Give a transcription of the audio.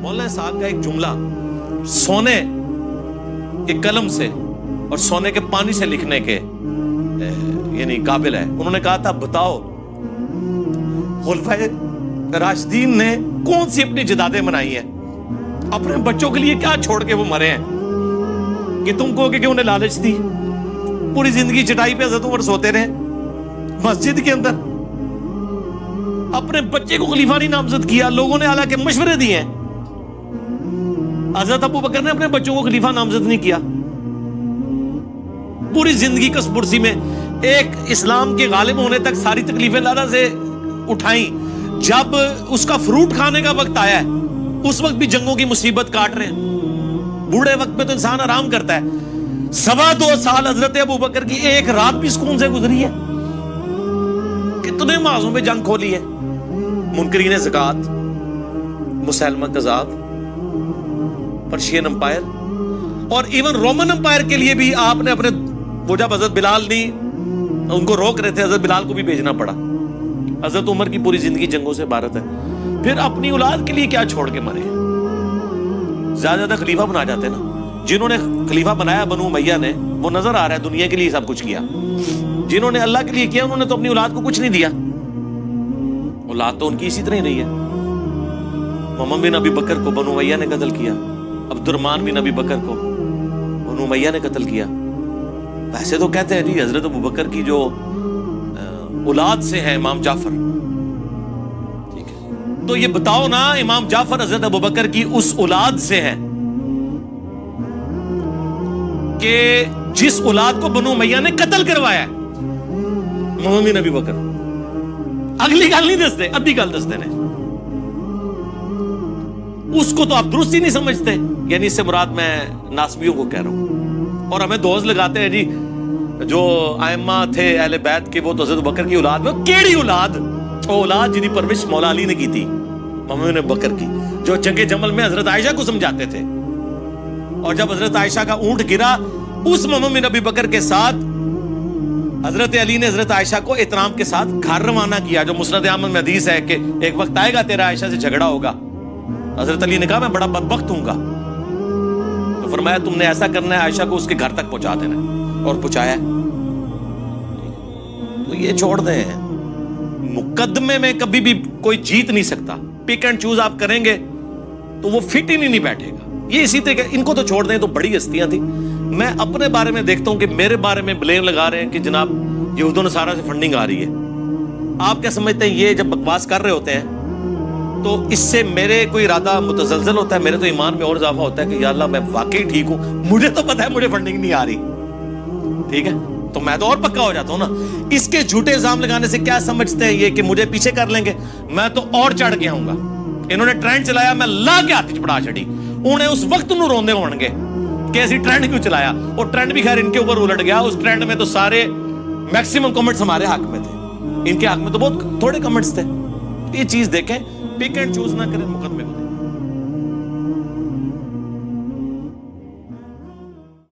मौलाना साहब का एक जुमला सोने के कलम से और सोने के पानी से लिखने के यानी काबिल है। उन्होंने कहा था, बताओ खुलफाए राशिदीन ने कौन सी अपनी जिदादें बनाई हैं, अपने बच्चों के लिए क्या छोड़ के वो मरे हैं कि तुम कहोगे कि उन्हें लालच थी। पूरी जिंदगी चटाई पे हज़रत उमर सोते रहे मस्जिद के अंदर, अपने बच्चे को खलीफा नहीं नामजद किया। लोगों ने हालांकि मशवरे दिए, हज़रत अबू बकर ने अपने बच्चों को खलीफा नामजद नहीं किया। पूरी जिंदगी कसपुरसी में एक इस्लाम के गालिब होने तक सारी तकलीफें लाला से उठाई। जब उसका फ्रूट खाने का वक्त आया है, उस वक्त भी जंगों की मुसीबत काट रहे हैं। बूढ़े वक्त में तो इंसान आराम करता है। 2.25 साल हजरत अबू बकर की एक रात भी सुकून से गुजरी है। कितने माजों में जंग खोली है। मुनकरीन ज़कात, मुसैलमा कज़्ज़ाब, पर्शियन एम्पायर और इवन रोमन एम्पायर के लिए भी आपने अपने, वो जब हजरत बिलाल नहीं उनको रोक रहे थे, हजरत बिलाल को भी भेजना पड़ा। हजरत उमर की पूरी जिंदगी जंगों से भारत है। फिर अपनी औलाद के लिए क्या छोड़ के मरे। ज्यादा खलीफा बना जाते ना। जिन्होंने खलीफा बनाया बनु उमैया ने, वो नजर आ रहा है दुनिया के लिए सब कुछ किया। जिन्होंने अल्लाह के लिए किया, उन्होंने तो अपनी औलाद को कुछ नहीं दिया। औलाद तो उनकी इसी तरह ही रही है। मोहम्मद बिन अबी बकर को बनु उमैया ने कत्ल किया, अब्दुर्रहमान बिन अबी बकर को बनु उमैया ने कत्ल किया। वैसे तो कहते हैं जी हजरत अबू बकर की जो औलाद से है इमाम जाफर, ठीक है, तो ये बताओ ना, इमाम जाफर हजरत अबू बकर की उस औलाद से है कि जिस औलाद को बनु उमैया ने कत्ल करवाया है। मोहम्मद बिन अबी बकर अगली गल नहीं दसते, अद्धी गल दसते ने। उसको तो आप दुरुस्त ही नहीं समझते। यानी इससे मुराद मैं नासबियों को कह रहा हूं। और हमें दोस्त लगाते हैं जी जो आइम्मा थे अहले बैत के, वो तो हज़रत बकर की औलाद में। केड़ी औलाद? वो औलाद जिनकी परवरिश मौला अली ने की थी, मोहम्मद बिन बकर की, जो जंगे जमल में हजरत आयशा को समझाते थे। और जब हजरत आयशा का ऊंट गिरा, उस मोहम्मद बिन अबी बकर के साथ हजरत अली ने हजरत आयशा को एहतराम के साथ घर रवाना किया। जो मुस्नद अहमद में हदीस है कि एक वक्त आएगा तेरा आयशा से झगड़ा होगा। हजरत अली ने कहा मैं बड़ा बदबख्त हूंगा, तो फरमाया तुमने ऐसा करना है, आयशा को उसके घर तक पहुंचा देना, और पहुंचाया। तो ये छोड़ दे, मुकदमे में कभी भी कोई जीत नहीं सकता। पिक एंड चूज आप करेंगे तो वो फिट ही नहीं बैठेगा। ये इसी तरह, इनको तो छोड़ दें, तो बड़ी हस्तियां थी। मैं अपने बारे में देखता हूं कि मेरे बारे में ब्लेम लगा रहे हैं कि जनाब यहूद नसारा से फंडिंग आ रही है। आप क्या समझते हैं ये जब बकवास कर रहे होते हैं तो इससे मेरे कोई इरादा मुतजलजल होता है? मेरे तो ईमान में और इजाफा होता है कि या अल्लाह मैं वाकई ठीक हूं, मुझे तो पता है मुझे फंडिंग नहीं आ रही, ठीक है, तो मैं तो और पक्का हो जाता हूं ना। इसके झूठे इल्जाम लगाने से क्या समझते हैं ये कि मुझे पीछे कर लेंगे? मैं तो और चढ़ के आऊंगा। इन्होंने ट्रेंड चलाया, मैं ला के हाथ पड़ा छड़ी। उन्हें उस वक्त उन्होंने रोंदे होंगे कि ऐसी ट्रेंड क्यों चलाया। और ट्रेंड भी खैर इनके ऊपर उलट गया। उस ट्रेंड में तो सारे मैक्सिमम कमेंट्स हमारे हक में थे, इनके हक में तो बहुत थोड़े कमेंट्स थे। ये चीज देखें, पिक एंड चूज ना करें मुकदमे को।